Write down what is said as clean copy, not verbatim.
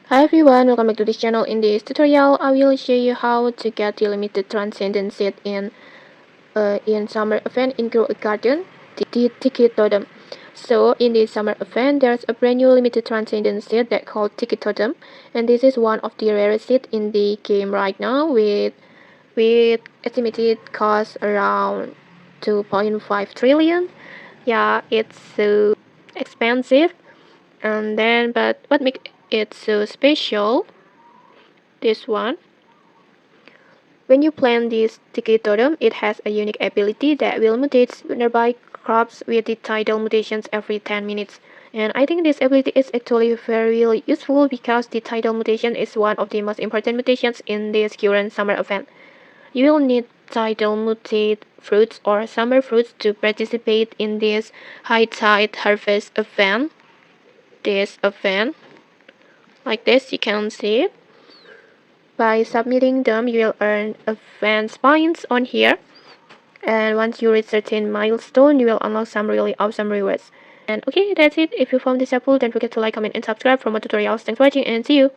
Hi everyone, welcome back to this channel. In this tutorial, I will show you how to get the limited transcendent set in summer event in Grow a Garden, the Tiki Totem. So in this summer event, there's a brand new limited transcendent set that called Tiki Totem, and this is one of the rarest set in the game right now with estimated cost around 2.5 trillion. Yeah, it's so expensive. And then, but what makes it so special? This one. When you plant this Tiki Totem, it has a unique ability that will mutate nearby crops with the tidal mutations every 10 minutes. And I think this ability is actually very useful because the tidal mutation is one of the most important mutations in this current summer event. You will need tidal mutate fruits or summer fruits to participate in this high tide harvest event. This event, like this, you can see it. By submitting them, you will earn advance points on here. And once you reach certain milestone, you will unlock some really awesome rewards. And okay, that's it. If you found this helpful, don't forget to like, comment, and subscribe for more tutorials. Thanks for watching and see you!